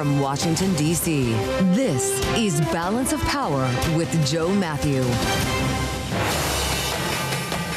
from Washington, D.C., this is Balance of Power with Joe Mathieu.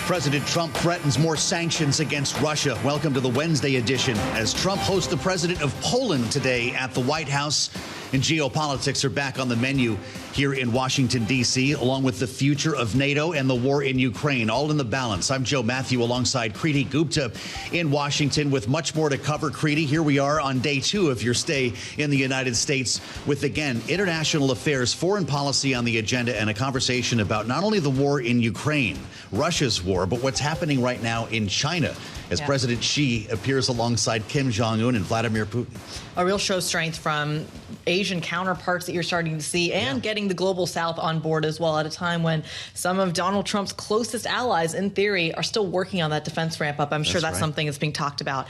President Trump threatens more sanctions against Russia. Welcome to the Wednesday edition as Trump hosts the president of Poland today at the White House. And geopolitics are back on the menu here in Washington, D.C., along with the future of NATO and the war in Ukraine, all in the balance. I'm Joe Mathieu alongside Kriti Gupta in Washington with much more to cover. Kriti, here we are on day 2 of your stay in the United States with, again, international affairs, foreign policy on the agenda, and a conversation about not only the war in Ukraine, Russia's war, but what's happening right now in China as President Xi appears alongside Kim Jong-un and Vladimir Putin. A real show of strength from Asian counterparts that you're starting to see, and getting the global south on board as well at a time when some of Donald Trump's closest allies, in theory, are still working on that defense ramp up. I'm sure that's something that's being talked about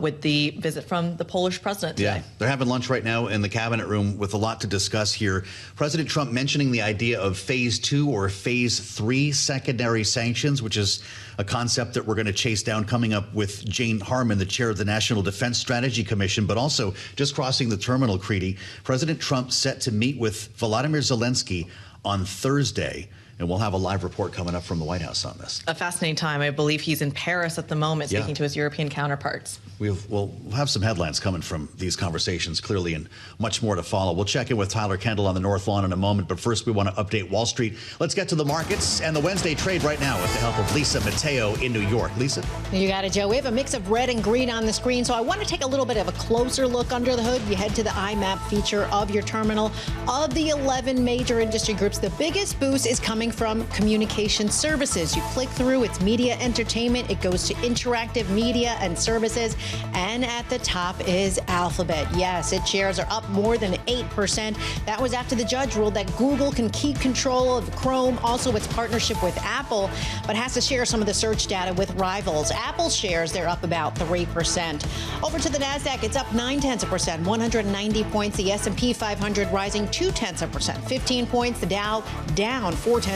with the visit from the Polish president today. Yeah, they're having lunch right now in the cabinet room with a lot to discuss here. President Trump mentioning the idea of phase 2 or phase 3 secondary sanctions, which is a concept that we're going to chase down coming up with Jeanne Harman, the chair of the National Defense Strategy Commission, but also just crossing the terminal, Kriti. President Trump set to meet with Volodymyr Zelensky on Thursday. And we'll have a live report coming up from the White House on this. A fascinating time. I believe he's in Paris at the moment speaking to his European counterparts. We'll have some headlines coming from these conversations, clearly, and much more to follow. We'll check in with Tyler Kendall on the North Lawn in a moment, but first we want to update Wall Street. Let's get to the markets and the Wednesday trade right now with the help of Lisa Mathieu in New York. Lisa? You got it, Joe. We have a mix of red and green on the screen, so I want to take a little bit of a closer look under the hood. You head to the IMAP feature of your terminal. Of the 11 major industry groups, the biggest boost is coming from communication services. You click through, it's media entertainment, it goes to interactive media and services, and at the top is Alphabet. Yes, its shares are up more than 8%. That was after the judge ruled that Google can keep control of Chrome, also its partnership with Apple, but has to share some of the search data with rivals. Apple's shares, they're up about 3%. Over to the NASDAQ, it's up 0.9%, 190 points. The S&P 500 rising 0.2%, 15 points. The Dow down 0.4%,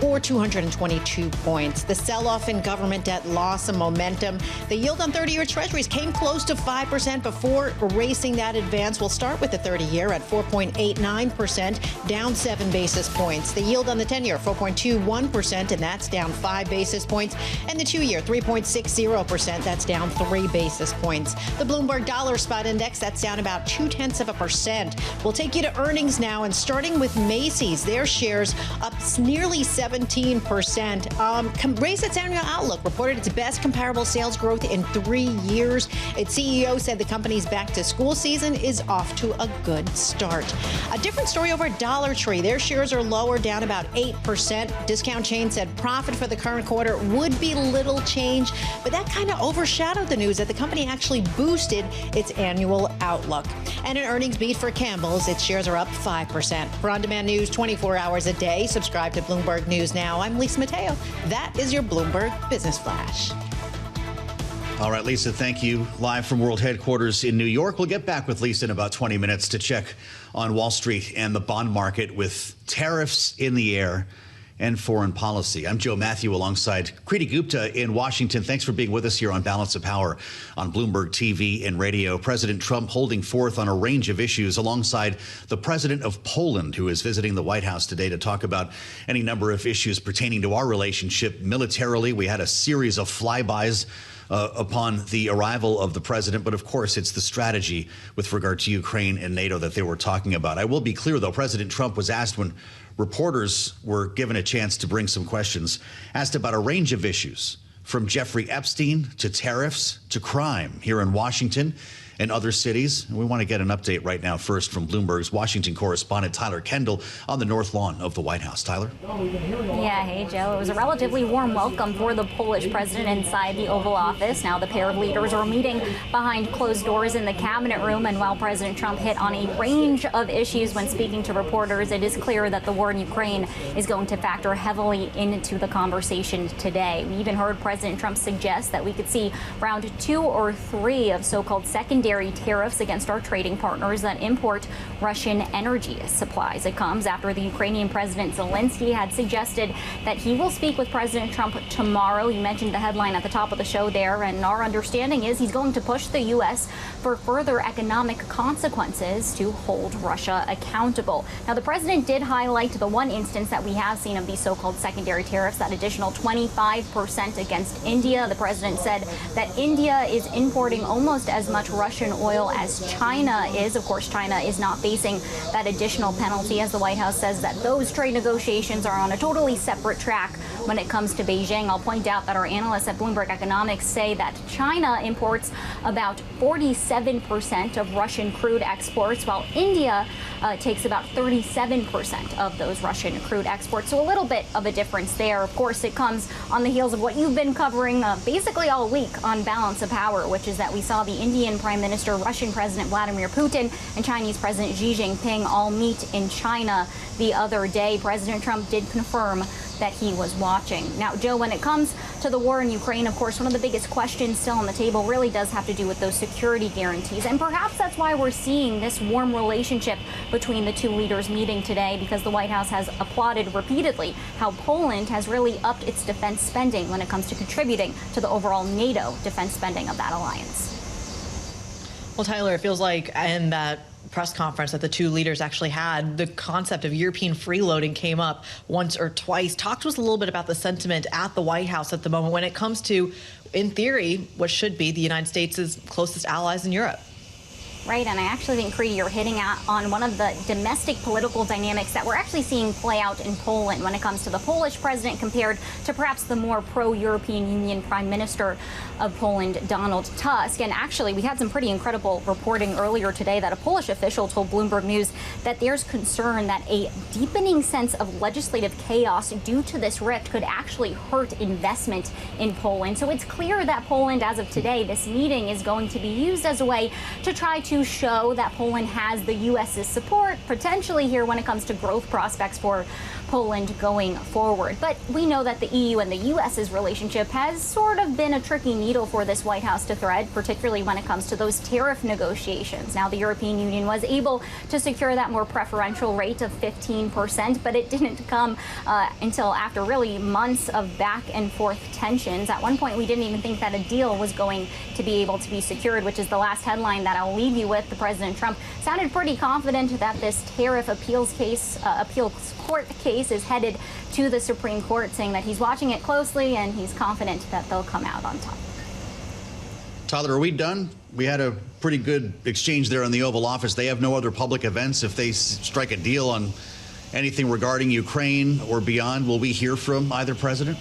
or 222 points. The sell-off in government debt lost some momentum. The yield on 30-year treasuries came close to 5% before erasing that advance. We'll start with the 30-year at 4.89%, down 7 basis points. The yield on the 10-year, 4.21%, and that's down 5 basis points. And the 2-year, 3.60%, that's down 3 basis points. The Bloomberg Dollar Spot Index, that's down about 0.2%. We'll take you to earnings now, and starting with Macy's, their shares up nearly 17%. Raised its annual outlook, reported its best comparable sales growth in 3 years. Its CEO said the company's back-to-school season is off to a good start. A different story over at Dollar Tree. Their shares are lower, down about 8%. Discount chain said profit for the current quarter would be little change, but that kind of overshadowed the news that the company actually boosted its annual outlook. And an earnings beat for Campbell's. Its shares are up 5%. For on-demand news 24 hours a day, subscribe to Bloomberg News Now. I'm Lisa Mathieu. That is your Bloomberg Business Flash. All right, Lisa, thank you. Live from World Headquarters in New York. We'll get back with Lisa in about 20 minutes to check on Wall Street and the bond market with tariffs in the air and foreign policy. I'm Joe Mathieu alongside Kriti Gupta in Washington. Thanks for being with us here on Balance of Power on Bloomberg TV and radio. President Trump holding forth on a range of issues alongside the president of Poland, who is visiting the White House today to talk about any number of issues pertaining to our relationship militarily. We had a series of flybys upon the arrival of the president. But of course, it's the strategy with regard to Ukraine and NATO that they were talking about. I will be clear, though, President Trump was asked when reporters were given a chance to bring some questions, asked about a range of issues, from Jeffrey Epstein to tariffs to crime here in Washington and other cities. And we want to get an update right now first from Bloomberg's Washington correspondent Tyler Kendall on the North Lawn of the White House. Tyler? Yeah, hey, Joe. It was a relatively warm welcome for the Polish president inside the Oval Office. Now the pair of leaders are meeting behind closed doors in the cabinet room. And while President Trump hit on a range of issues when speaking to reporters, it is clear that the war in Ukraine is going to factor heavily into the conversation today. We even heard President Trump suggest that we could see around 2 or 3 of so-called secondary tariffs against our trading partners that import Russian energy supplies. It comes after the Ukrainian President Zelensky had suggested that he will speak with President Trump tomorrow. You mentioned the headline at the top of the show there, and our understanding is he's going to push the U.S. for further economic consequences to hold Russia accountable. Now, the president did highlight the one instance that we have seen of these so-called secondary tariffs, that additional 25% against India. The president said that India is importing almost as much Russian oil as China is. Of course, China is not facing that additional penalty, as the White House says that those trade negotiations are on a totally separate track when it comes to Beijing. I'll point out that our analysts at Bloomberg Economics say that China imports about 47% of Russian crude exports, while India takes about 37% of those Russian crude exports. So a little bit of a difference there. Of course, it comes on the heels of what you've been covering basically all week on Balance of Power, which is that we saw the Indian Prime Minister, Russian President Vladimir Putin, and Chinese President Xi Jinping all meet in China the other day. President Trump did confirm that he was watching. Now, Joe, when it comes to the war in Ukraine, of course, one of the biggest questions still on the table really does have to do with those security guarantees. And perhaps that's why we're seeing this warm relationship between the two leaders meeting today, because the White House has applauded repeatedly how Poland has really upped its defense spending when it comes to contributing to the overall NATO defense spending of that alliance. Well, Tyler, it feels like in that press conference that the two leaders actually had, the concept of European freeloading came up once or twice. Talk to us a little bit about the sentiment at the White House at the moment when it comes to, in theory, what should be the United States' closest allies in Europe. Right, and I actually think, Kriti, you're hitting on one of the domestic political dynamics that we're actually seeing play out in Poland when it comes to the Polish president compared to perhaps the more pro-European Union Prime Minister of Poland, Donald Tusk. And actually, we had some pretty incredible reporting earlier today that a Polish official told Bloomberg News that there's concern that a deepening sense of legislative chaos due to this rift could actually hurt investment in Poland. So it's clear that Poland, as of today, this meeting is going to be used as a way to try to show that Poland has the U.S.'s support, potentially here when it comes to growth prospects for Poland going forward. But we know that the EU and the U.S.'s relationship has sort of been a tricky needle for this White House to thread, particularly when it comes to those tariff negotiations. Now, the European Union was able to secure that more preferential rate of 15%, but it didn't come until after really months of back and forth tensions. At one point, we didn't even think that a deal was going to be able to be secured, which is the last headline that I'll leave you with. The President Trump sounded pretty confident that this tariff appeals court case is headed to the Supreme Court, saying that he's watching it closely and he's confident that they'll come out on top. Tyler, are we done? We had a pretty good exchange there in the Oval Office. They have no other public events. If they strike a deal on anything regarding Ukraine or beyond, will we hear from either president?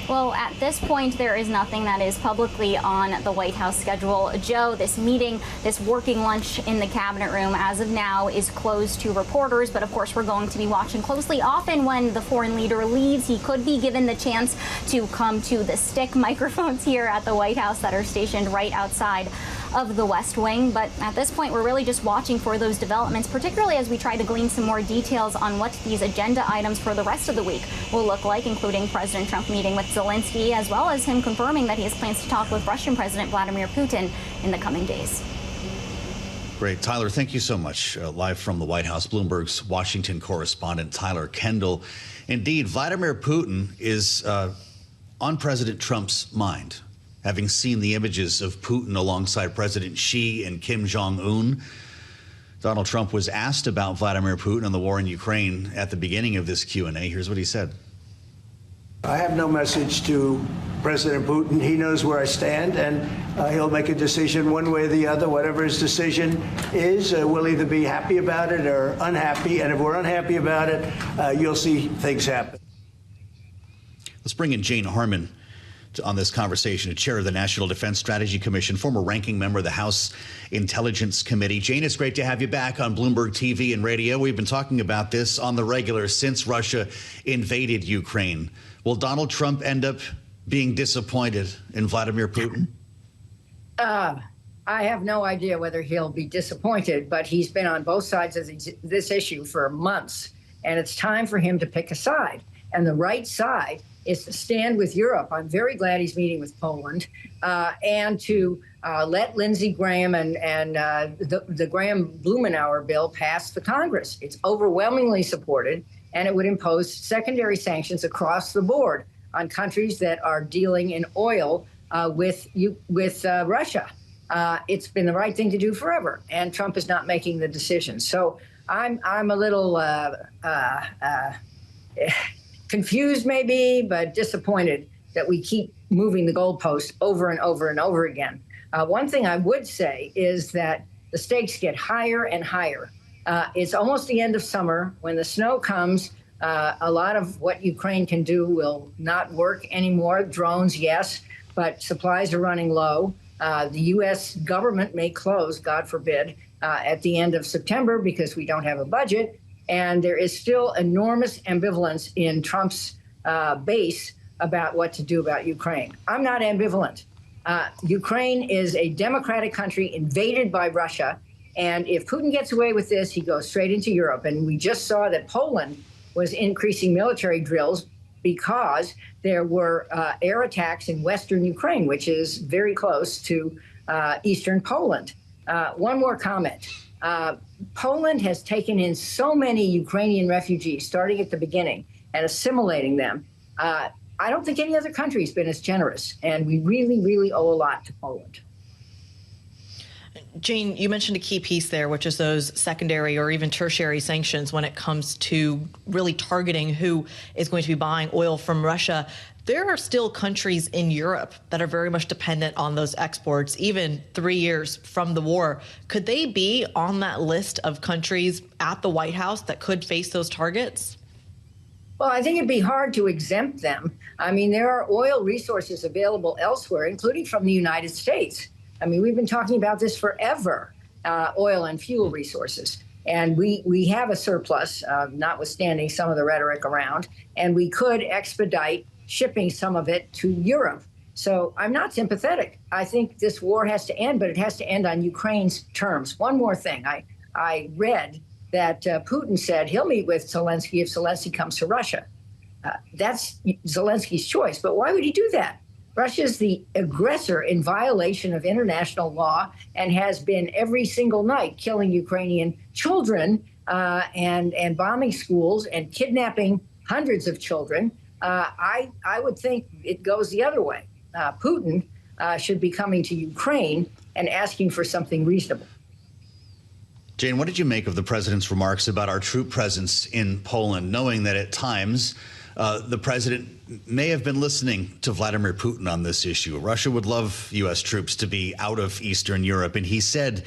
Well, at this point, there is nothing that is publicly on the White House schedule. Joe, this meeting, this working lunch in the cabinet room as of now is closed to reporters. But of course, we're going to be watching closely. Often when the foreign leader leaves, he could be given the chance to come to the stick microphones here at the White House that are stationed right outside of the West Wing. But at this point, we're really just watching for those developments, particularly as we try to glean some more details on what these agenda items for the rest of the week will look like, including President Trump meeting with Zelensky, as well as him confirming that he has plans to talk with Russian President Vladimir Putin in the coming days. Great. Tyler, thank you so much. Live from the White House, Bloomberg's Washington correspondent, Tyler Kendall. Indeed, Vladimir Putin is on President Trump's mind. Having seen the images of Putin alongside President Xi and Kim Jong-un, Donald Trump was asked about Vladimir Putin and the war in Ukraine at the beginning of this Q&A. Here's what he said. I have no message to President Putin. He knows where I stand, and he'll make a decision one way or the other. Whatever his decision is, we'll either be happy about it or unhappy. And if we're unhappy about it, you'll see things happen. Let's bring in Jeanne Harman on this conversation, a chair of the National Defense Strategy Commission, former ranking member of the House Intelligence Committee. Jeanne, it's great to have you back on Bloomberg TV and radio. We've been talking about this on the regular since Russia invaded Ukraine. Will Donald Trump end up being disappointed in Vladimir Putin? I have no idea whether he'll be disappointed, but he's been on both sides of this issue for months, and it's time for him to pick a side. And the right side is to stand with Europe. I'm very glad he's meeting with Poland, and to let Lindsey Graham and the Graham-Blumenauer bill pass the Congress. It's overwhelmingly supported, and it would impose secondary sanctions across the board on countries that are dealing in oil with Russia. It's been the right thing to do forever, and Trump is not making the decision. So I'm a little confused, maybe, but disappointed that we keep moving the goalpost over and over and over again. One thing I would say is that the stakes get higher and higher. It's almost the end of summer. When the snow comes, a lot of what Ukraine can do will not work anymore. Drones, yes, but supplies are running low. The U.S. government may close, God forbid, at the end of September because we don't have a budget. And there is still enormous ambivalence in Trump's base about what to do about Ukraine. I'm not ambivalent. Ukraine is a democratic country invaded by Russia. And if Putin gets away with this, he goes straight into Europe. And we just saw that Poland was increasing military drills because there were air attacks in western Ukraine, which is very close to eastern Poland. One more comment. Poland has taken in so many Ukrainian refugees, starting at the beginning and assimilating them. I don't think any other country has been as generous, and we really, really owe a lot to Poland. Jeanne, you mentioned a key piece there, which is those secondary or even tertiary sanctions when it comes to really targeting who is going to be buying oil from Russia. There are still countries in Europe that are very much dependent on those exports, even 3 years from the war. Could they be on that list of countries at the White House that could face those targets? Well, I think it'd be hard to exempt them. I mean, there are oil resources available elsewhere, including from the United States. I mean, we've been talking about this forever, oil and fuel resources. And we have a surplus, notwithstanding some of the rhetoric around, and we could expedite shipping some of it to Europe. So I'm not sympathetic. I think this war has to end, but it has to end on Ukraine's terms. One more thing. I read that Putin said he'll meet with Zelensky if Zelensky comes to Russia. That's Zelensky's choice. But why would he do that? Russia's the aggressor in violation of international law and has been every single night killing Ukrainian children and bombing schools and kidnapping hundreds of children. I would think it goes the other way. Putin should be coming to Ukraine and asking for something reasonable. Jeanne, what did you make of the president's remarks about our troop presence in Poland, knowing that at times the president may have been listening to Vladimir Putin on this issue? Russia would love U.S. troops to be out of Eastern Europe. And he said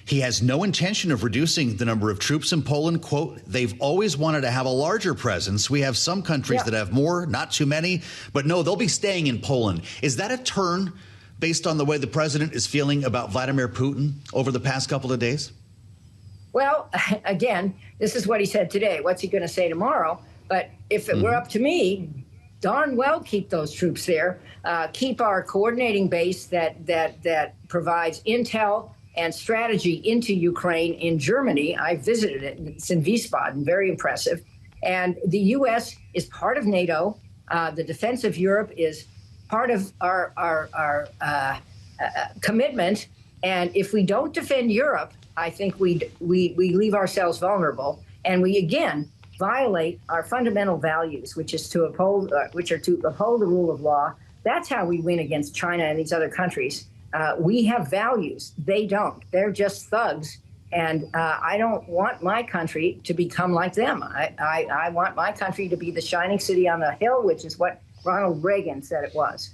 he has no intention of reducing the number of troops in Poland. Quote, they've always wanted to have a larger presence. We have some countries that have more, not too many. But no, they'll be staying in Poland. Is that a turn based on the way the president is feeling about Vladimir Putin over the past couple of days? Well, again, this is what he said today. What's he going to say tomorrow? But if it were up to me, darn well keep those troops there. Keep our coordinating base that provides intel and strategy into Ukraine in Germany. I visited it. It's in Wiesbaden, very impressive. And the U.S. is part of NATO. The defense of Europe is part of our commitment. And if we don't defend Europe, I think we leave ourselves vulnerable. And we, again, violate our fundamental values, which are to uphold the rule of law. That's how we win against China and these other countries. We have values. They don't. They're just thugs. And I don't want my country to become like them. I want my country to be the shining city on the hill, which is what Ronald Reagan said it was.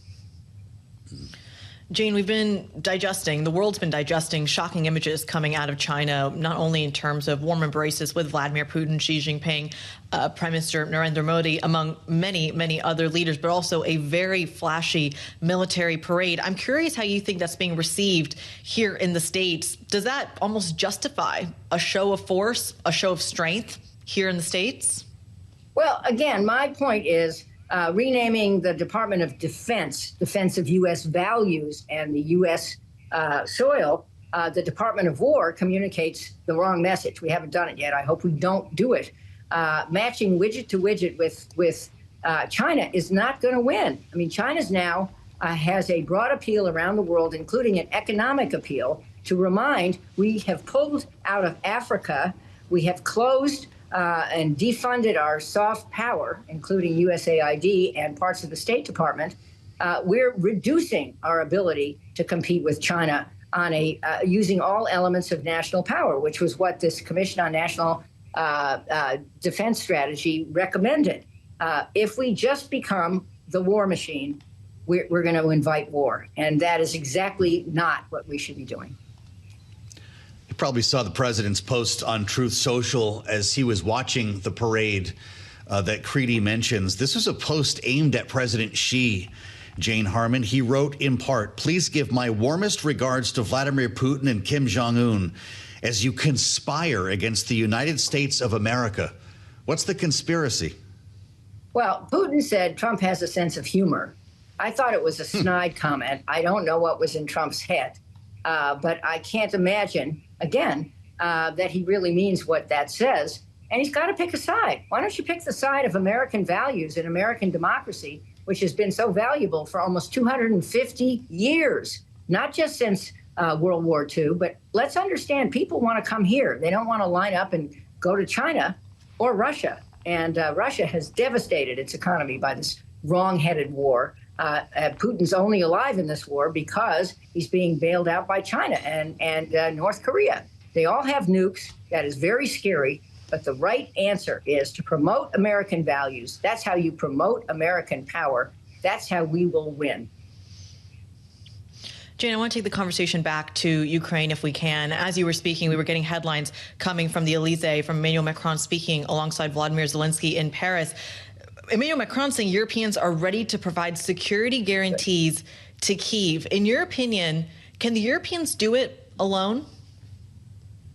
Jeanne, the world's been digesting shocking images coming out of China, not only in terms of warm embraces with Vladimir Putin, Xi Jinping, Prime Minister Narendra Modi, among many, many other leaders, but also a very flashy military parade. I'm curious how you think that's being received here in the States. Does that almost justify a show of force, a show of strength here in the States? Well, again, my point is, renaming the Department of Defense of U.S. values and the U.S. soil, the Department of War communicates the wrong message. We haven't done it yet. I hope we don't do it. Matching widget to widget with China is not going to win. I mean, China's now has a broad appeal around the world, including an economic appeal, to remind we have pulled out of Africa, we have closed and defunded our soft power, including USAID and parts of the State Department. We're reducing our ability to compete with China on using all elements of national power, which was what this Commission on National Defense Strategy recommended. If we just become the war machine, we're going to invite war. And that is exactly not what we should be doing. You probably saw the president's post on Truth Social as he was watching the parade that Kriti mentions. This was a post aimed at President Xi. Jane Harman, he wrote in part, "Please give my warmest regards to Vladimir Putin and Kim Jong-un as you conspire against the United States of America." What's the conspiracy? Well, Putin said Trump has a sense of humor. I thought it was a snide comment. I don't know what was in Trump's head, but I can't imagine, again, that he really means what that says. And he's got to pick a side. Why don't you pick the side of American values and American democracy, which has been so valuable for almost 250 years, not just since World War II, but let's understand people want to come here. They don't want to line up and go to China or Russia. And Russia has devastated its economy by this wrong-headed war. Putin's only alive in this war because he's being bailed out by China and North Korea. They all have nukes. That is very scary. But the right answer is to promote American values. That's how you promote American power. That's how we will win. Jane, I want to take the conversation back to Ukraine if we can. As you were speaking, we were getting headlines coming from the Elysee, from Emmanuel Macron speaking alongside Vladimir Zelensky in Paris. Emmanuel Macron saying Europeans are ready to provide security guarantees to Kyiv. In your opinion, can the Europeans do it alone?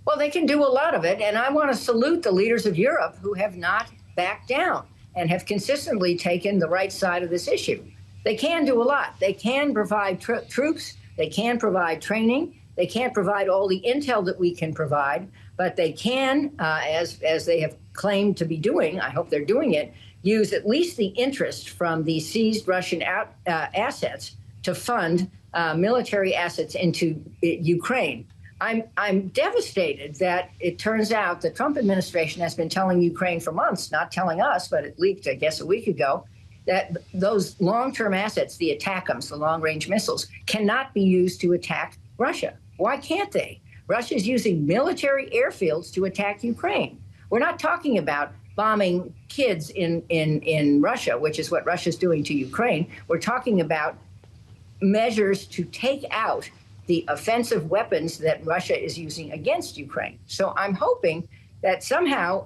Well, they can do a lot of it, and I want to salute the leaders of Europe who have not backed down and have consistently taken the right side of this issue. They can do a lot. They can provide troops. They can provide training. They can't provide all the intel that we can provide, but they can, as they have claimed to be doing, I hope they're doing it, use at least the interest from the seized Russian assets to fund military assets into Ukraine. I'm devastated that it turns out the Trump administration has been telling Ukraine for months, not telling us, but it leaked, I guess, a week ago, that those long-term assets, the ATACMS, the long-range missiles, cannot be used to attack Russia. Why can't they? Russia's using military airfields to attack Ukraine. We're not talking about bombing kids in Russia, which is what Russia's doing to Ukraine. We're talking about measures to take out the offensive weapons that Russia is using against Ukraine. So I'm hoping that somehow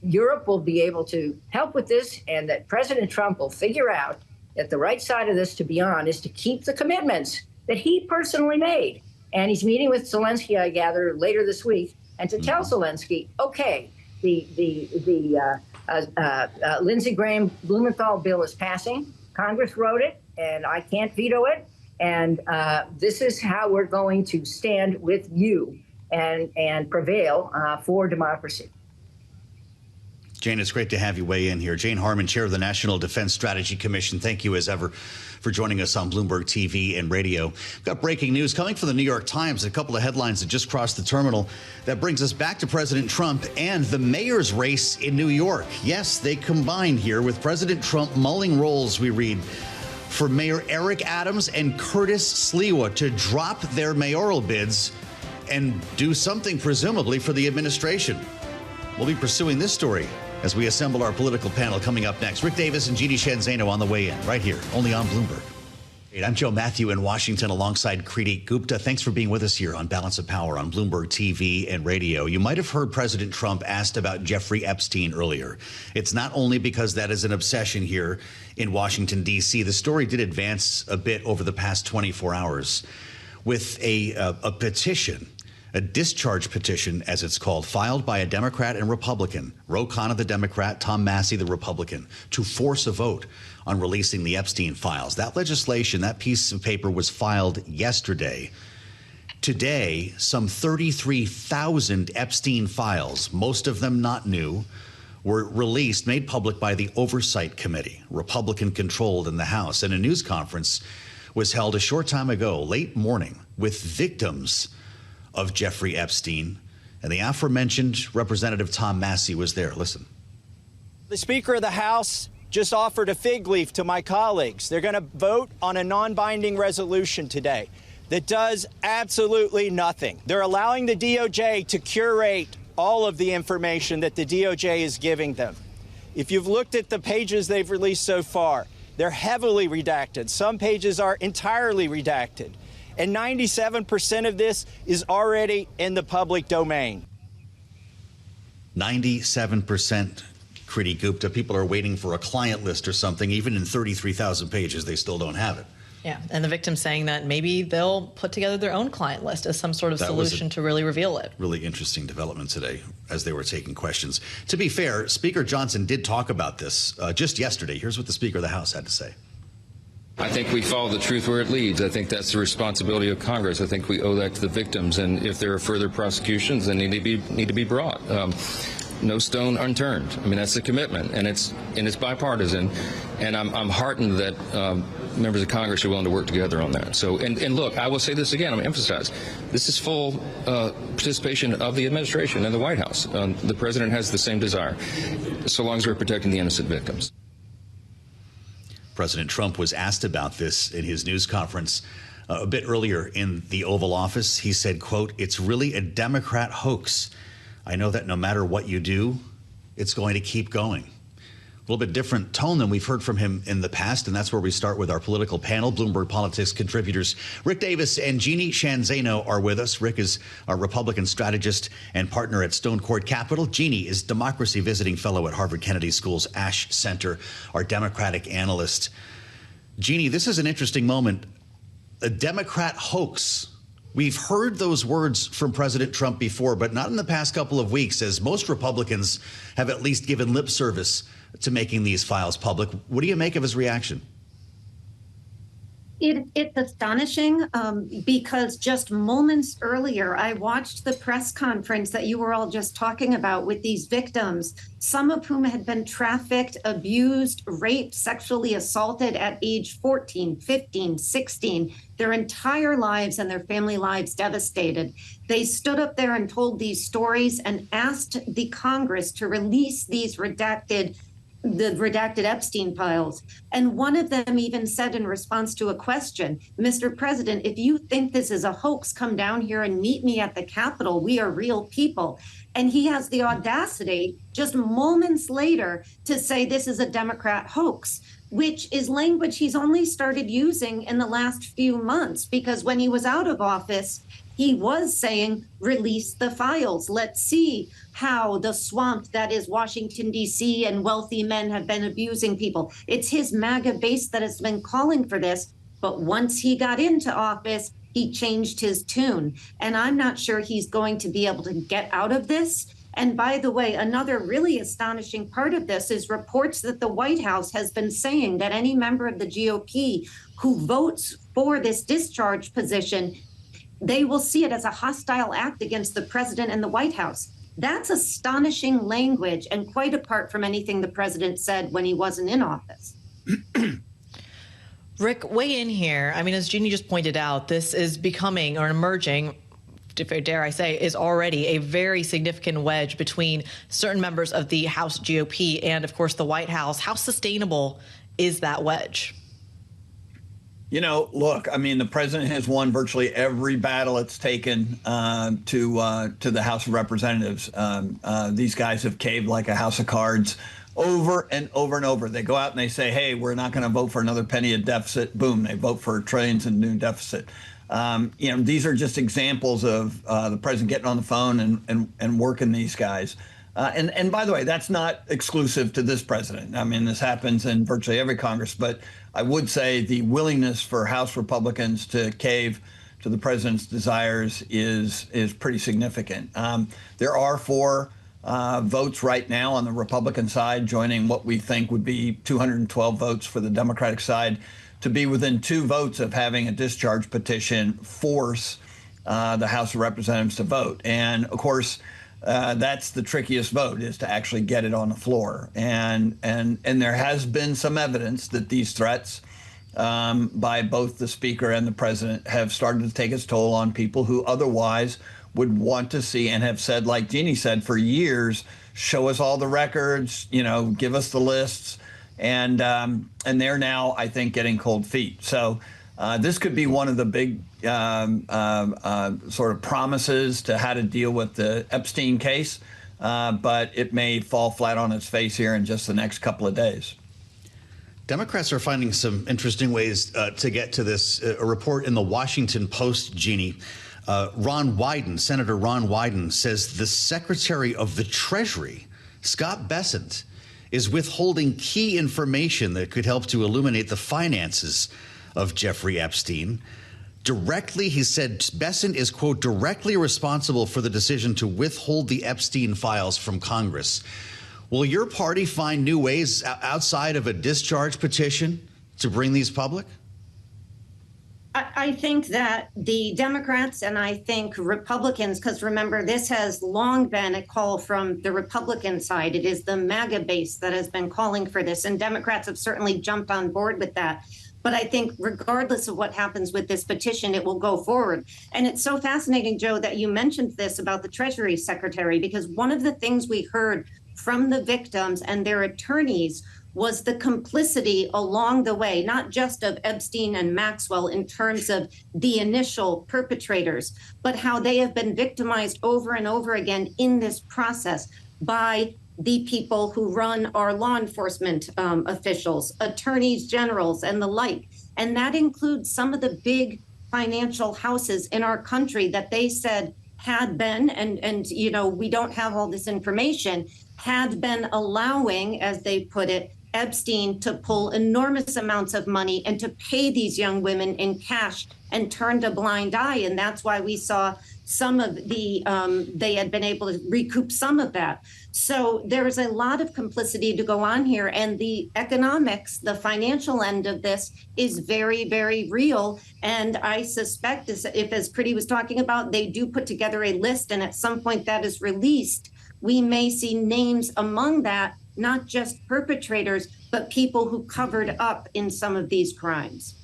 Europe will be able to help with this and that President Trump will figure out that the right side of this to be on is to keep the commitments that he personally made. And he's meeting with Zelensky, I gather, later this week, and to tell Zelensky, okay, the Lindsey Graham Blumenthal bill is passing. Congress wrote it, and I can't veto it. And this is how we're going to stand with you and prevail for democracy. Jane, it's great to have you weigh in here. Jane Harman, chair of the National Defense Strategy Commission. Thank you, as ever, for joining us on Bloomberg TV and radio. We've got breaking news coming from the New York Times, a couple of headlines that just crossed the terminal. That brings us back to President Trump and the mayor's race in New York. Yes, they combined here with President Trump mulling roles, we read, for Mayor Eric Adams and Curtis Sliwa to drop their mayoral bids and do something, presumably, for the administration. We'll be pursuing this story as we assemble our political panel coming up next. Rick Davis and Jeanne Zaino on the way in, right here, only on Bloomberg. I'm Joe Mathieu in Washington alongside Kriti. Gupta, thanks for being with us here on Balance of Power on Bloomberg TV and radio. You might have heard President Trump asked about Jeffrey Epstein earlier. It's not only because that is an obsession here in Washington, D.C. The story did advance a bit over the past 24 hours with a petition, a discharge petition, as it's called, filed by a Democrat and Republican, Ro Khanna, the Democrat, Tom Massey, the Republican, to force a vote on releasing the Epstein files. That legislation, that piece of paper was filed yesterday. Today, some 33,000 Epstein files, most of them not new, were released, made public by the Oversight Committee, Republican-controlled in the House. And a news conference was held a short time ago, late morning, with victims of Jeffrey Epstein. And the aforementioned Representative Tom Massey was there. Listen. The Speaker of the House just offered a fig leaf to my colleagues. They're going to vote on a non-binding resolution today that does absolutely nothing. They're allowing the DOJ to curate all of the information that the DOJ is giving them. If you've looked at the pages they've released so far, they're heavily redacted. Some pages are entirely redacted. And 97% of this is already in the public domain. 97%, Kriti, Gupta. People are waiting for a client list or something. Even in 33,000 pages, they still don't have it. Yeah, and the victim's saying that maybe they'll put together their own client list as some sort of solution to really reveal it. Really interesting development today as they were taking questions. To be fair, Speaker Johnson did talk about this just yesterday. Here's what the Speaker of the House had to say. I think we follow the truth where it leads. I think that's the responsibility of Congress. I think we owe that to the victims. And if there are further prosecutions, they need to be brought. No stone unturned. I mean, that's the commitment, and it's bipartisan. And I'm heartened that members of Congress are willing to work together on that. So, and look, I will say this again. I'm going to emphasize this is full participation of the administration and the White House. The president has the same desire, so long as we're protecting the innocent victims. President Trump was asked about this in his news conference a bit earlier in the Oval Office. He said, quote, "It's really a Democrat hoax. I know that no matter what you do, it's going to keep going." A little bit different tone than we've heard from him in the past, and that's where we start with our political panel. Bloomberg Politics contributors Rick Davis and Jeanne Zaino are with us. Rick is our Republican strategist and partner at Stonecourt Capital. Jeanne is Democracy Visiting Fellow at Harvard Kennedy School's Ash Center, our Democratic analyst. Jeanne, this is an interesting moment. A Democrat hoax. We've heard those words from President Trump before, but not in the past couple of weeks, as most Republicans have at least given lip service to making these files public. What do you make of his reaction? It's astonishing because just moments earlier, I watched the press conference that you were all just talking about with these victims, some of whom had been trafficked, abused, raped, sexually assaulted at age 14, 15, 16, their entire lives and their family lives devastated. They stood up there and told these stories and asked the Congress to release these redacted Epstein files. And one of them even said in response to a question, "Mr. President, if you think this is a hoax, come down here and meet me at the Capitol. We are real people." And he has the audacity just moments later to say this is a Democrat hoax, which is language he's only started using in the last few months, because when he was out of office, he was saying, release the files. Let's see how the swamp that is Washington, D.C. and wealthy men have been abusing people. It's his MAGA base that has been calling for this. But once he got into office, he changed his tune. And I'm not sure he's going to be able to get out of this. And by the way, another really astonishing part of this is reports that the White House has been saying that any member of the GOP who votes for this discharge position, they will see it as a hostile act against the president and the White House. That's astonishing language and quite apart from anything the president said when he wasn't in office. Rick, weigh in here. I mean, as Jeanne just pointed out, this is becoming or emerging, dare I say, is already a very significant wedge between certain members of the House GOP and, of course, the White House. How sustainable is that wedge? You know, look, I mean, the president has won virtually every battle it's taken to the House of Representatives. These guys have caved like a house of cards over and over and over. They go out and they say, hey, we're not going to vote for another penny of deficit. Boom, they vote for trillions in new deficit. You know, these are just examples of the president getting on the phone and working these guys. And by the way, that's not exclusive to this president. I mean, this happens in virtually every Congress. But I would say the willingness for House Republicans to cave to the president's desires is pretty significant. There are 4 votes right now on the Republican side joining what we think would be 212 votes for the Democratic side to be within 2 votes of having a discharge petition force the House of Representatives to vote. And of course, that's the trickiest vote, is to actually get it on the floor. And there has been some evidence that these threats by both the speaker and the president have started to take its toll on people who otherwise would want to see and have said, like Jeanne said, for years, show us all the records, give us the lists. And they're now, I think, getting cold feet. So this could be one of the big sort of promises to how to deal with the Epstein case, but it may fall flat on its face here in just the next couple of days. Democrats are finding some interesting ways to get to this. A report in the Washington Post, Jeanne, Senator Ron Wyden says the Secretary of the Treasury, Scott Bessent, is withholding key information that could help to illuminate the finances of Jeffrey Epstein. Directly, he said Bessent is, quote, directly responsible for the decision to withhold the Epstein files from Congress. Will your party find new ways outside of a discharge petition to bring these public? I think that the Democrats and I think Republicans, because remember, this has long been a call from the Republican side. It is the MAGA base that has been calling for this, and Democrats have certainly jumped on board with that. But I think regardless of what happens with this petition, it will go forward. And it's so fascinating, Joe, that you mentioned this about the Treasury Secretary, because one of the things we heard from the victims and their attorneys was the complicity along the way, not just of Epstein and Maxwell in terms of the initial perpetrators, but how they have been victimized over and over again in this process by the people who run our law enforcement officials, attorneys generals, and the like. And that includes some of the big financial houses in our country that they said had been, and we don't have all this information, had been allowing, as they put it, Epstein to pull enormous amounts of money and to pay these young women in cash and turned a blind eye. And that's why we saw some of the, they had been able to recoup some of that. So there is a lot of complicity to go on here. And the economics, the financial end of this is very, very real. And I suspect, if, as Kriti was talking about, they do put together a list and at some point that is released, we may see names among that, not just perpetrators, but people who covered up in some of these crimes.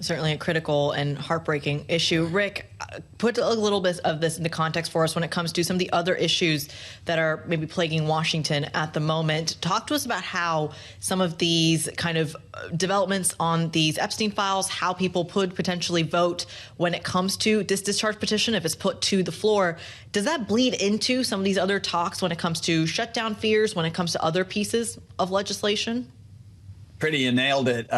Certainly a critical and heartbreaking issue. Rick, put a little bit of this into context for us when it comes to some of the other issues that are maybe plaguing Washington at the moment. Talk to us about how some of these kind of developments on these Epstein files, how people could potentially vote when it comes to this discharge petition, if it's put to the floor. Does that bleed into some of these other talks when it comes to shutdown fears, when it comes to other pieces of legislation? Kriti, you nailed it.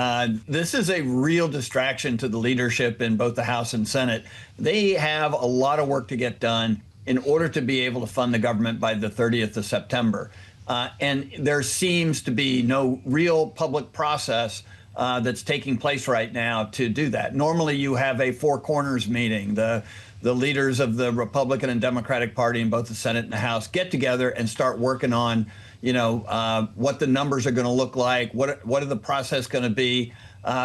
This is a real distraction to the leadership in both the House and Senate. They have a lot of work to get done in order to be able to fund the government by the 30th of September. And there seems to be no real public process that's taking place right now to do that. Normally, you have a four corners meeting. The leaders of the Republican and Democratic Party in both the Senate and the House get together and start working on what the numbers are going to look like, what are the process going to be,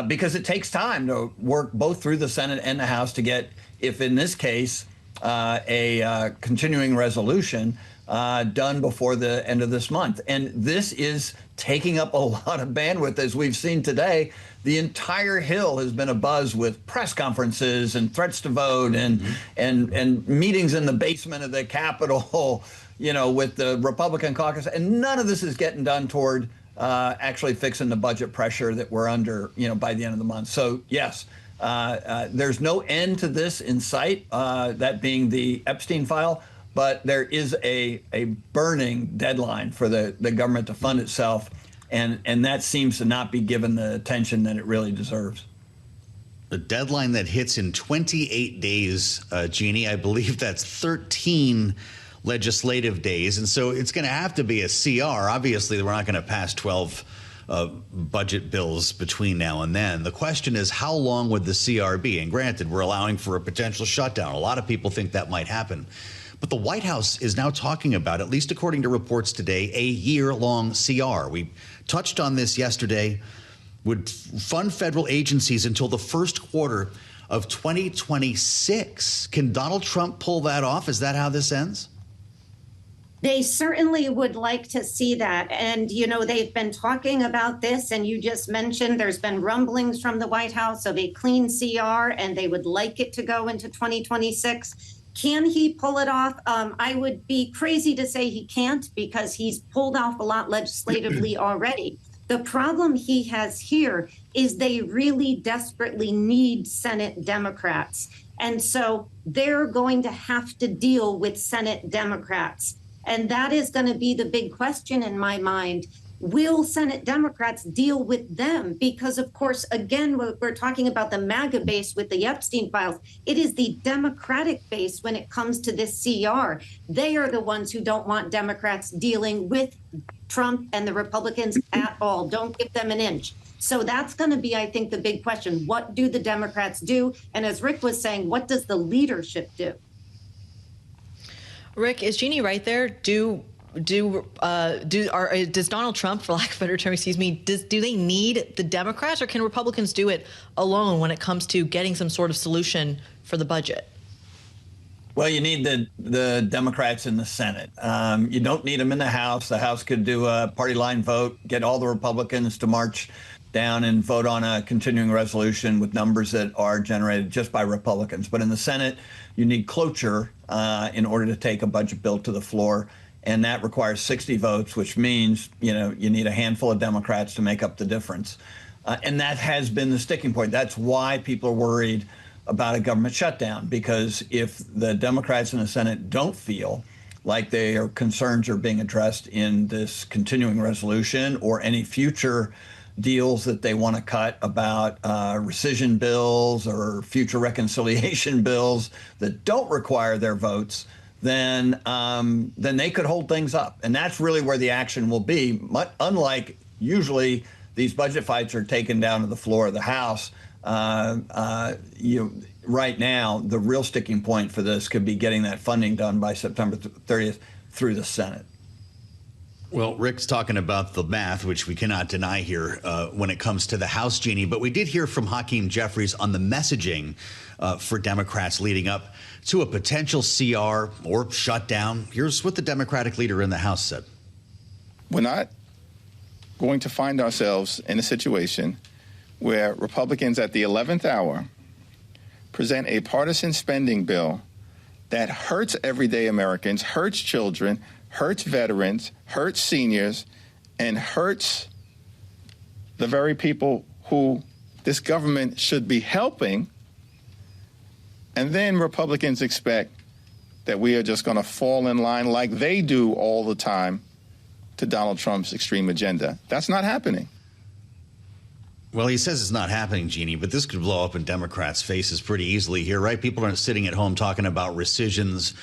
because it takes time to work both through the Senate and the House to get, if in this case, a continuing resolution done before the end of this month. And this is taking up a lot of bandwidth, as we've seen today. The entire Hill has been abuzz with press conferences and threats to vote and meetings in the basement of the Capitol, with the Republican caucus, and none of this is getting done toward actually fixing the budget pressure that we're under, by the end of the month. So yes, there's no end to this in sight, that being the Epstein file, but there is a burning deadline for the government to fund itself, and that seems to not be given the attention that it really deserves. The deadline that hits in 28 days, Jeanne, I believe that's 13 legislative days. And so it's going to have to be a CR. Obviously, we're not going to pass 12 budget bills between now and then. The question is, how long would the CR be? And granted, we're allowing for a potential shutdown. A lot of people think that might happen. But the White House is now talking about, at least according to reports today, a year-long CR. We touched on this yesterday. Would fund federal agencies until the first quarter of 2026. Can Donald Trump pull that off? Is that how this ends? They certainly would like to see that. And, you know, they've been talking about this, and you just mentioned there's been rumblings from the White House of a clean CR, and they would like it to go into 2026. Can he pull it off? I would be crazy to say he can't, because he's pulled off a lot legislatively already. The problem he has here is they really desperately need Senate Democrats. And so they're going to have to deal with Senate Democrats. And that is going to be the big question in my mind. Will Senate Democrats deal with them? Because, of course, again, we're talking about the MAGA base with the Epstein files. It is the Democratic base when it comes to this CR. They are the ones who don't want Democrats dealing with Trump and the Republicans at all. Don't give them an inch. So that's going to be, I think, the big question. What do the Democrats do? And as Rick was saying, what does the leadership do? Rick, is Jeanne right there? Does Donald Trump, for lack of a better term, do they need the Democrats, or can Republicans do it alone when it comes to getting some sort of solution for the budget? Well, you need the Democrats in the Senate. You don't need them in the House. The House could do a party line vote, get all the Republicans to march down and vote on a continuing resolution with numbers that are generated just by Republicans. But in the Senate, you need cloture in order to take a budget bill to the floor. And that requires 60 votes, which means, you need a handful of Democrats to make up the difference. And that has been the sticking point. That's why people are worried about a government shutdown, because if the Democrats in the Senate don't feel like their concerns are being addressed in this continuing resolution or any future deals that they want to cut about rescission bills or future reconciliation bills that don't require their votes, then they could hold things up. And that's really where the action will be. Unlike usually these budget fights are taken down to the floor of the House, right now, the real sticking point for this could be getting that funding done by September 30th through the Senate. Well, Rick's talking about the math, which we cannot deny here when it comes to the House, Jeanne. But we did hear from Hakeem Jeffries on the messaging for Democrats leading up to a potential CR or shutdown. Here's what the Democratic leader in the House said. We're not going to find ourselves in a situation where Republicans at the 11th hour present a partisan spending bill that hurts everyday Americans, hurts children, hurts veterans, hurts seniors, and hurts the very people who this government should be helping. And then Republicans expect that we are just going to fall in line like they do all the time to Donald Trump's extreme agenda. That's not happening. Well, he says it's not happening, Jeanne, but this could blow up in Democrats' faces pretty easily here, right? People aren't sitting at home talking about rescissions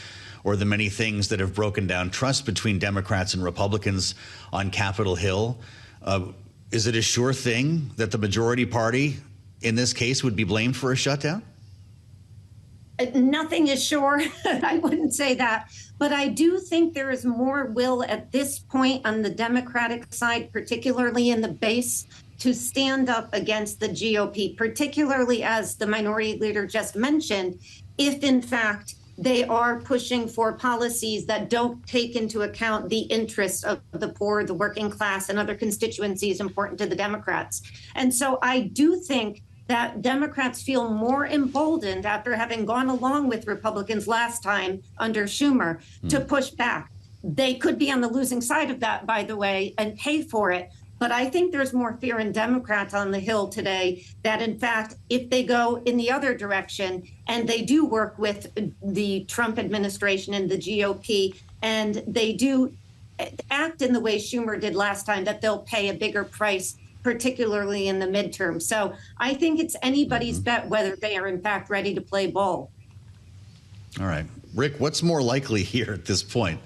or the many things that have broken down trust between Democrats and Republicans on Capitol Hill. Is it a sure thing that the majority party in this case would be blamed for a shutdown? Nothing is sure. I wouldn't say that. But I do think there is more will at this point on the Democratic side, particularly in the base, to stand up against the GOP, particularly as the minority leader just mentioned, if in fact they are pushing for policies that don't take into account the interests of the poor, the working class, and other constituencies important to the Democrats. And so I do think that Democrats feel more emboldened after having gone along with Republicans last time under Schumer to push back. They could be on the losing side of that, by the way, and pay for it. But I think there's more fear in Democrats on the Hill today that, in fact, if they go in the other direction and they do work with the Trump administration and the GOP, and they do act in the way Schumer did last time, that they'll pay a bigger price, particularly in the midterm. So I think it's anybody's bet whether they are, in fact, ready to play ball. All right. Rick, what's more likely here at this point?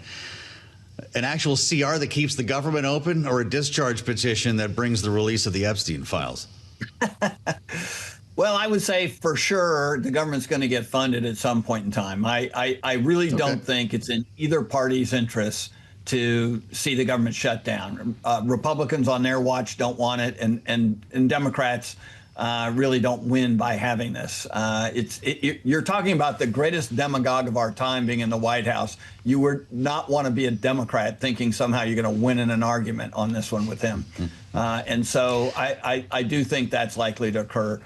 An actual CR that keeps the government open, or a discharge petition that brings the release of the Epstein files? Well, I would say for sure the government's going to get funded at some point in time. I really don't think it's in either party's interests to see the government shut down. Republicans on their watch don't want it, and Democrats really don't win by having this. You're talking about the greatest demagogue of our time being in the White House. You would not want to be a Democrat thinking somehow you're going to win in an argument on this one with him. And so I do think that's likely to occur,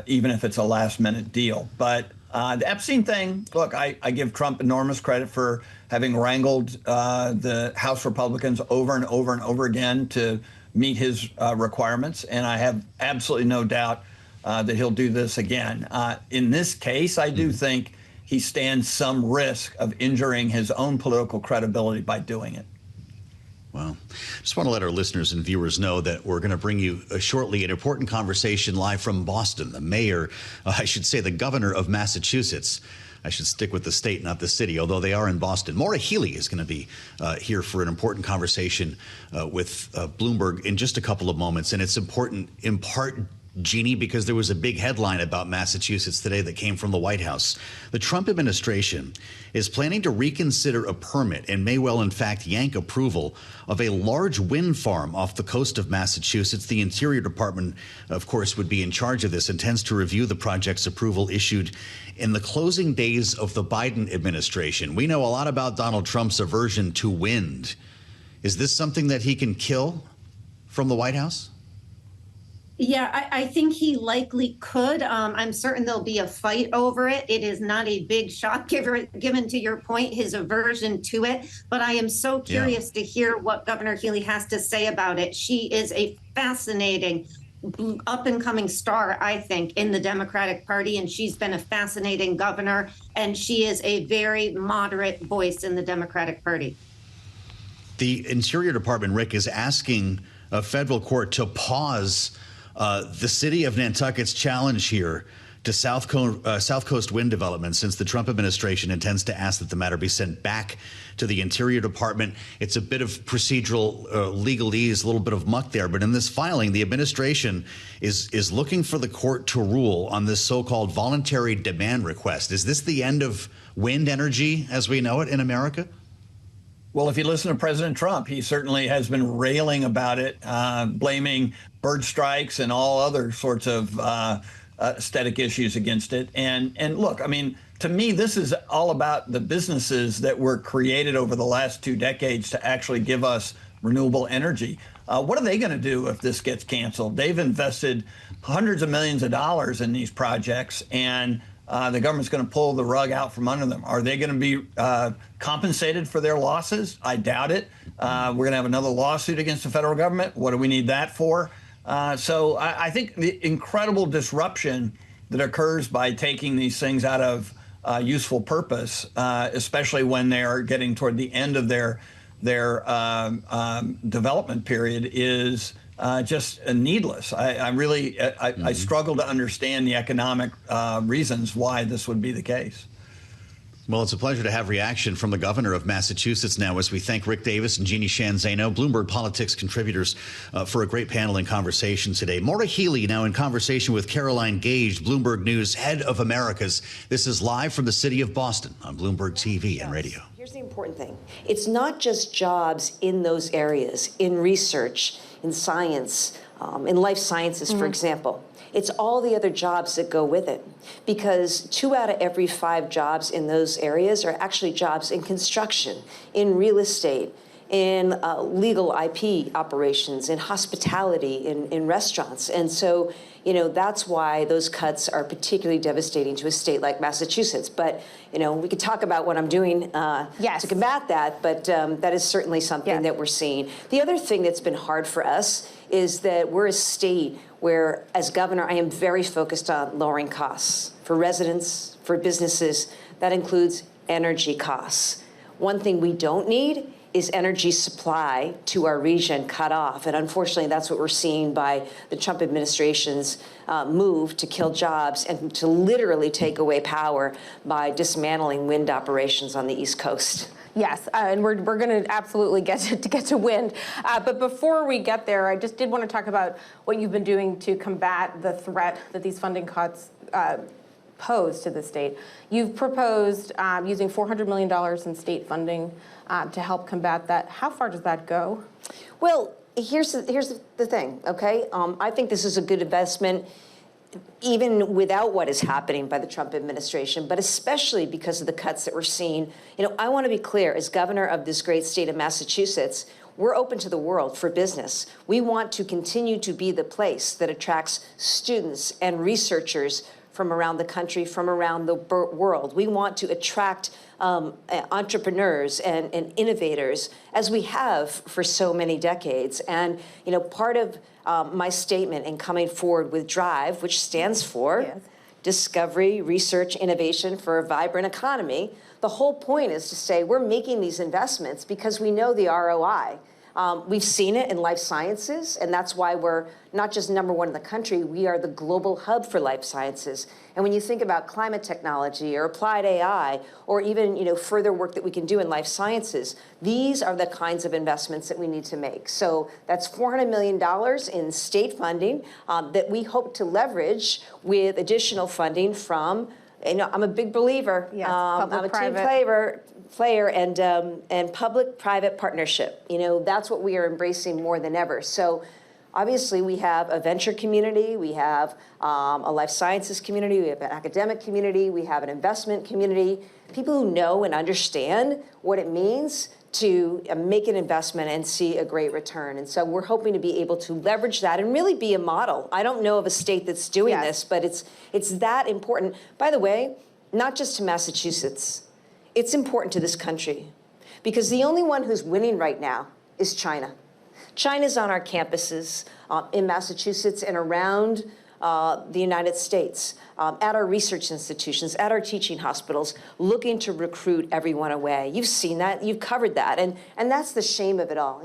even if it's a last-minute deal. But the Epstein thing, look, I give Trump enormous credit for having wrangled the House Republicans over and over and over again to meet his requirements, and I have absolutely no doubt that he'll do this again. In this case, I do think he stands some risk of injuring his own political credibility by doing it. Well, just want to let our listeners and viewers know that we're going to bring you shortly an important conversation live from Boston. The mayor, I should say the governor of Massachusetts. I should stick with the state, not the city, although they are in Boston. Maura Healey is going to be here for an important conversation with Bloomberg in just a couple of moments. And it's important in part, Jeanne, because there was a big headline about Massachusetts today that came from the White House. The Trump administration is planning to reconsider a permit and may well, in fact, yank approval of a large wind farm off the coast of Massachusetts. The Interior Department, of course, would be in charge of this, intends to review the project's approval issued in the closing days of the Biden administration. We know a lot about Donald Trump's aversion to wind. Is this something that he can kill from the White House? Yeah, I think he likely could. I'm certain there'll be a fight over it. It is not a big shock given to your point, his aversion to it. But I am so curious to hear what Governor Healey has to say about it. She is a fascinating up-and-coming star, I think, in the Democratic Party, and she's been a fascinating governor, and she is a very moderate voice in the Democratic Party. The Interior Department, Rick, is asking a federal court to pause the city of Nantucket's challenge here to South Coast wind development, since the Trump administration intends to ask that the matter be sent back to the Interior Department. It's a bit of procedural legalese, a little bit of muck there. But in this filing, the administration is looking for the court to rule on this so-called voluntary demand request. Is this the end of wind energy as we know it in America? Well, if you listen to President Trump, he certainly has been railing about it, blaming bird strikes and all other sorts of aesthetic issues against it. And look, I mean, to me, this is all about the businesses that were created over the last 2 decades to actually give us renewable energy. What are they going to do if this gets canceled? They've invested hundreds of millions of dollars in these projects, and the government's going to pull the rug out from under them. Are they going to be compensated for their losses? I doubt it. We're going to have another lawsuit against the federal government. What do we need that for? So I think the incredible disruption that occurs by taking these things out of useful purpose, especially when they are getting toward the end of their development period, is just needless. I struggle to understand the economic reasons why this would be the case. Well, it's a pleasure to have reaction from the governor of Massachusetts now as we thank Rick Davis and Jeanne Zaino, Bloomberg Politics contributors, for a great panel and conversation today. Maura Healey now in conversation with Caroline Gage, Bloomberg News, head of Americas. This is live from the city of Boston on Bloomberg TV and radio. Here's the important thing. It's not just jobs in those areas, in research, in science, in life sciences, for example. It's all the other jobs that go with it, because 2 out of every 5 jobs in those areas are actually jobs in construction, in real estate, in legal IP operations, in hospitality, in restaurants. And so, you know, that's why those cuts are particularly devastating to a state like Massachusetts. But, you know, we could talk about what I'm doing to combat that, but that is certainly something that we're seeing. The other thing that's been hard for us is that we're a state where, as governor, I am very focused on lowering costs for residents, for businesses. That includes energy costs. One thing we don't need is energy supply to our region cut off. And unfortunately, that's what we're seeing by the Trump administration's move to kill jobs and to literally take away power by dismantling wind operations on the East Coast. Yes, and we're going to absolutely get to wind. But before we get there, I just did want to talk about what you've been doing to combat the threat that these funding cuts pose to the state. You've proposed using $400 million in state funding to help combat that. How far does that go? Well, here's the thing, okay? I think this is a good investment. even without what is happening by the Trump administration, but especially because of the cuts that we're seeing. I want to be clear, as governor of this great state of Massachusetts, we're open to the world for business. We want to continue to be the place that attracts students and researchers from around the country, from around the world. We want to attract entrepreneurs and innovators, as we have for so many decades. And, part of my statement in coming forward with DRIVE, which stands for Discovery, Research, Innovation for a Vibrant Economy, the whole point is to say we're making these investments because we know the ROI. We've seen it in life sciences, and that's why we're not just #1 in the country, we are the global hub for life sciences. And when you think about climate technology or applied AI, or even further work that we can do in life sciences, these are the kinds of investments that we need to make. So that's $400 million in state funding that we hope to leverage with additional funding from, I'm a big believer. Yes, I'm a team player and public-private partnership. That's what we are embracing more than ever. So obviously we have a venture community, we have a life sciences community, we have an academic community, we have an investment community, people who know and understand what it means to make an investment and see a great return. And so we're hoping to be able to leverage that and really be a model. I don't know of a state that's doing this, but it's that important. By the way, not just to Massachusetts, it's important to this country, because the only one who's winning right now is China. China's on our campuses in Massachusetts and around the United States, at our research institutions, at our teaching hospitals, looking to recruit everyone away. You've seen that, you've covered that, and that's the shame of it all.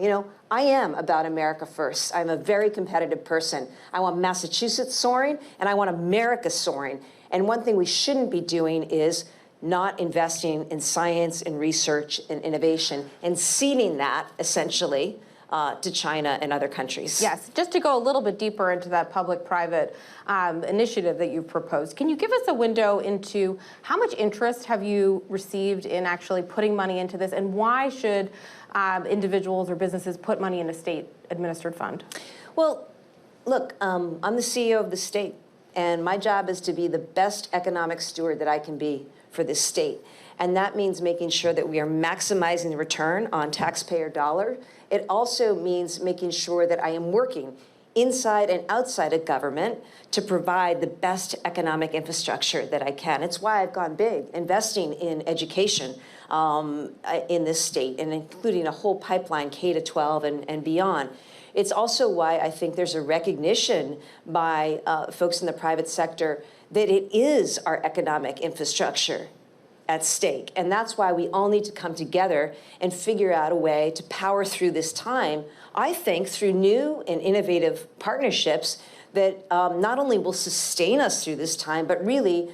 I am about America first. I'm a very competitive person. I want Massachusetts soaring, and I want America soaring. And one thing we shouldn't be doing is not investing in science and research and innovation and ceding that, essentially, to China and other countries. Yes, just to go a little bit deeper into that public-private initiative that you've proposed, can you give us a window into how much interest have you received in actually putting money into this, and why should individuals or businesses put money in a state-administered fund? Well, look, I'm the CEO of the state, and my job is to be the best economic steward that I can be for this state. And that means making sure that we are maximizing the return on taxpayer dollar. It also means making sure that I am working inside and outside of government to provide the best economic infrastructure that I can. It's why I've gone big, investing in education in this state, and including a whole pipeline, K-12 and beyond. It's also why I think there's a recognition by folks in the private sector that it is our economic infrastructure at stake. And that's why we all need to come together and figure out a way to power through this time, I think, through new and innovative partnerships that not only will sustain us through this time, but really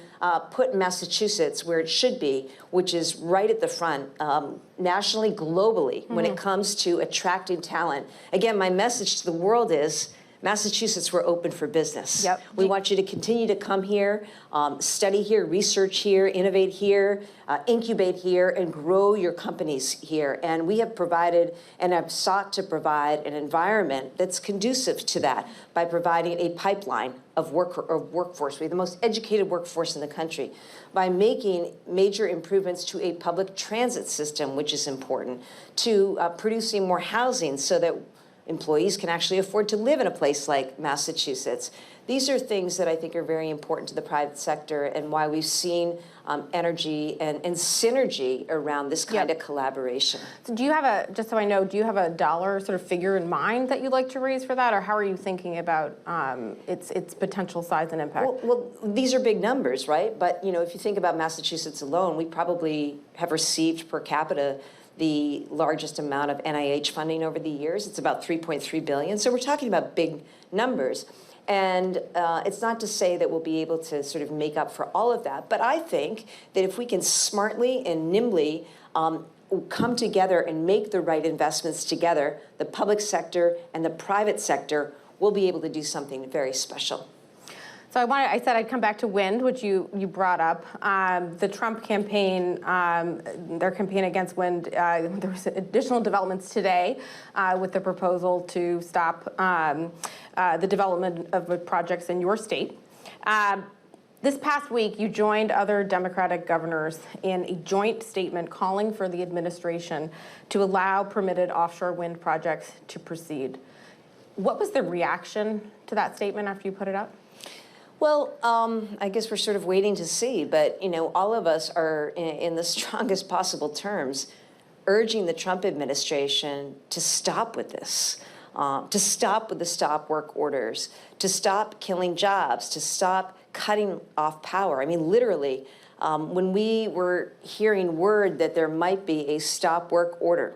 put Massachusetts where it should be, which is right at the front, nationally, globally, when it comes to attracting talent. Again, my message to the world is, Massachusetts, we're open for business. Yep. We want you to continue to come here, study here, research here, innovate here, incubate here, and grow your companies here. And we have provided and have sought to provide an environment that's conducive to that by providing a pipeline of workforce. We have the most educated workforce in the country, by making major improvements to a public transit system, which is important, to producing more housing so that employees can actually afford to live in a place like Massachusetts. These are things that I think are very important to the private sector, and why we've seen energy and synergy around this kind of collaboration. So do you have just so I know, do you have a dollar sort of figure in mind that you'd like to raise for that, or how are you thinking about its potential size and impact? Well, these are big numbers, right? But if you think about Massachusetts alone, we probably have received per capita the largest amount of NIH funding over the years. It's about $3.3 billion. So we're talking about big numbers. And it's not to say that we'll be able to sort of make up for all of that. But I think that if we can smartly and nimbly come together and make the right investments together, the public sector and the private sector will be able to do something very special. So I said I'd come back to wind, which you brought up. The Trump campaign, their campaign against wind, there was additional developments today with the proposal to stop the development of projects in your state. This past week, you joined other Democratic governors in a joint statement calling for the administration to allow permitted offshore wind projects to proceed. What was the reaction to that statement after you put it up? Well, I guess we're sort of waiting to see, but all of us are in the strongest possible terms urging the Trump administration to stop with this, to stop with the stop work orders, to stop killing jobs, to stop cutting off power. I mean, literally, when we were hearing word that there might be a stop work order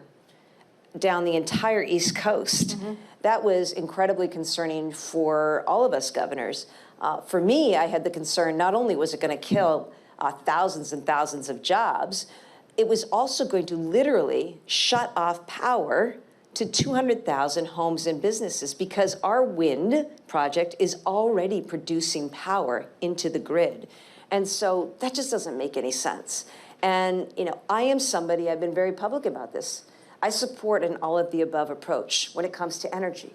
down the entire East Coast, that was incredibly concerning for all of us governors. For me, I had the concern, not only was it going to kill thousands and thousands of jobs, it was also going to literally shut off power to 200,000 homes and businesses, because our wind project is already producing power into the grid. And so that just doesn't make any sense. And, I am somebody, I've been very public about this. I support an all of the above approach when it comes to energy,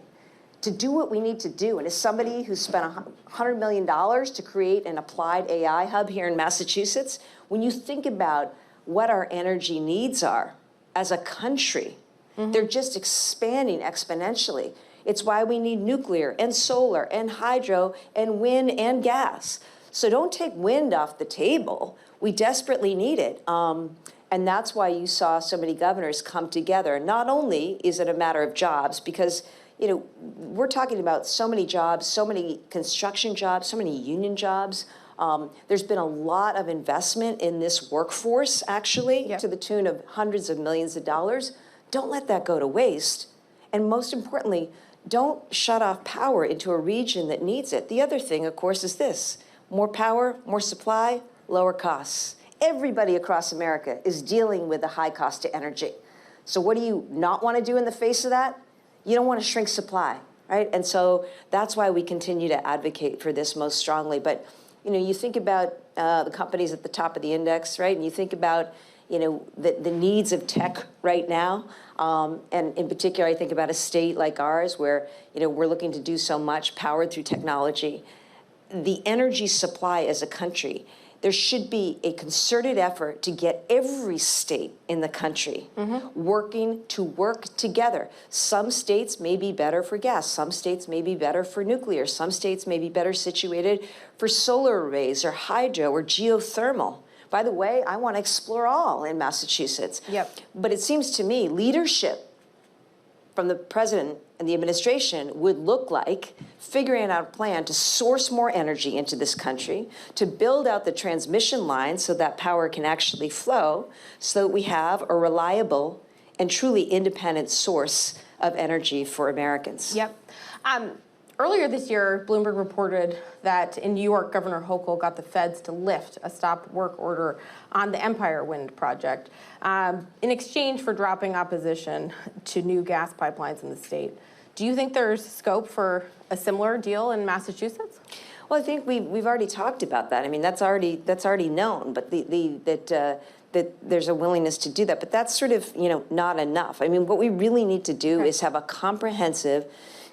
to do what we need to do. And as somebody who spent $100 million to create an applied AI hub here in Massachusetts, when you think about what our energy needs are as a country, they're just expanding exponentially. It's why we need nuclear and solar and hydro and wind and gas. So don't take wind off the table. We desperately need it. And that's why you saw so many governors come together. Not only is it a matter of jobs, because we're talking about so many jobs, so many construction jobs, so many union jobs. There's been a lot of investment in this workforce, actually, to the tune of hundreds of millions of dollars. Don't let that go to waste. And most importantly, don't shut off power into a region that needs it. The other thing, of course, is this: more power, more supply, lower costs. Everybody across America is dealing with the high cost to energy. So what do you not want to do in the face of that? You don't want to shrink supply, right? And so that's why we continue to advocate for this most strongly. But, you think about the companies at the top of the index, right? And you think about, the needs of tech right now. And in particular, I think about a state like ours where, we're looking to do so much powered through technology. The energy supply as a country, there should be a concerted effort to get every state in the country working to work together. Some states may be better for gas. Some states may be better for nuclear. Some states may be better situated for solar arrays or hydro or geothermal. By the way, I want to explore all in Massachusetts. But it seems to me leadership from the president and the administration would look like figuring out a plan to source more energy into this country, to build out the transmission lines so that power can actually flow, so that we have a reliable and truly independent source of energy for Americans. Earlier this year, Bloomberg reported that in New York, Governor Hochul got the feds to lift a stop work order on the Empire Wind project in exchange for dropping opposition to new gas pipelines in the state. Do you think there's scope for a similar deal in Massachusetts? Well, I think we've already talked about that. I mean, that's already known, but that there's a willingness to do that. But that's sort of not enough. I mean, what we really need to do is have a comprehensive,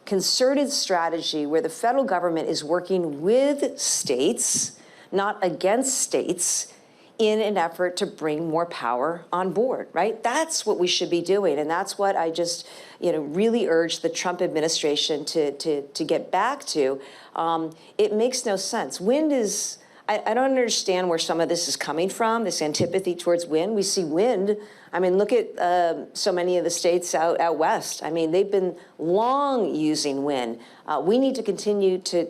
concerted strategy where the federal government is working with states, not against states, in an effort to bring more power on board, right? That's what we should be doing. And that's what I just, really urge the Trump administration to get back to. It makes no sense. Wind is, I don't understand where some of this is coming from, this antipathy towards wind. We see wind. I mean, look at so many of the states out west. I mean, they've been long using wind. We need to continue to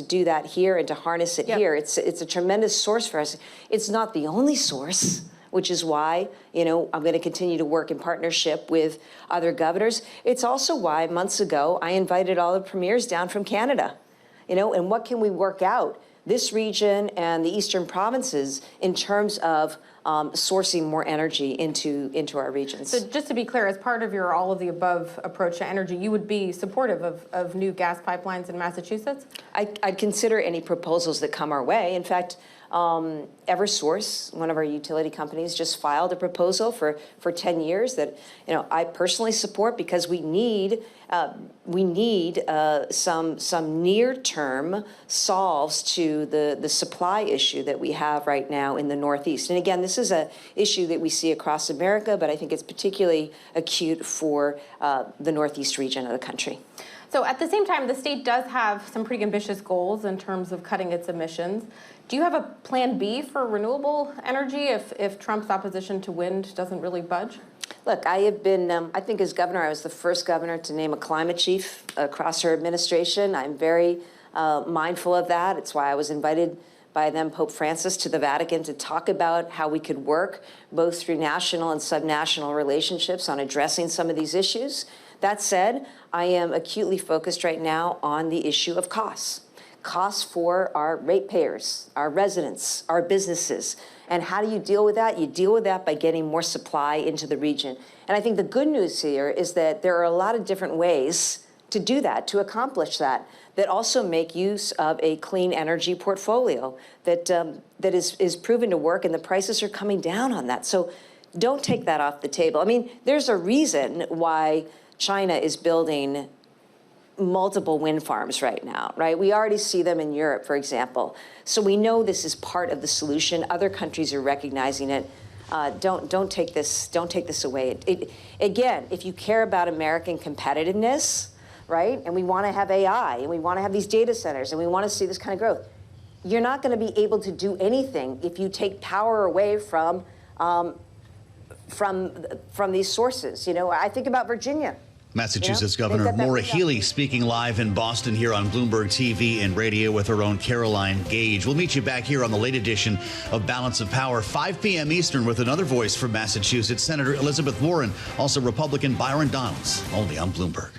do that here and to harness it here. It's a tremendous source for us. It's not the only source, which is why, I'm going to continue to work in partnership with other governors. It's also why months ago I invited all the premiers down from Canada, and what can we work out, this region and the eastern provinces, in terms of sourcing more energy into our regions. So just to be clear, as part of your all of the above approach to energy, you would be supportive of new gas pipelines in Massachusetts? I'd consider any proposals that come our way. In fact, Eversource, one of our utility companies, just filed a proposal for 10 years that, I personally support, because we need some near-term solves to the supply issue that we have right now in the Northeast. And again, this is an issue that we see across America, but I think it's particularly acute for the Northeast region of the country. So at the same time, the state does have some pretty ambitious goals in terms of cutting its emissions. Do you have a plan B for renewable energy if Trump's opposition to wind doesn't really budge? Look, I have been, I think as governor, I was the first governor to name a climate chief across her administration. I'm very mindful of that. It's why I was invited by then Pope Francis to the Vatican to talk about how we could work both through national and subnational relationships on addressing some of these issues. That said, I am acutely focused right now on the issue of costs. Costs for our ratepayers, our residents, our businesses. And how do you deal with that? You deal with that by getting more supply into the region. And I think the good news here is that there are a lot of different ways to do that, to accomplish that, that also make use of a clean energy portfolio that is proven to work, and the prices are coming down on that. So don't take that off the table. I mean, there's a reason why China is building multiple wind farms right now, right? We already see them in Europe, for example. So we know this is part of the solution. Other countries are recognizing it. Don't take this away. Again, if you care about American competitiveness, right, and we want to have AI, and we want to have these data centers, and we want to see this kind of growth, you're not going to be able to do anything if you take power away from these sources. I think about Virginia. Massachusetts Governor Maura Healey speaking live in Boston here on Bloomberg TV and radio with her own Caroline Gage. We'll meet you back here on the late edition of Balance of Power, 5 p.m. Eastern, with another voice from Massachusetts, Senator Elizabeth Warren, also Republican Byron Donalds, only on Bloomberg.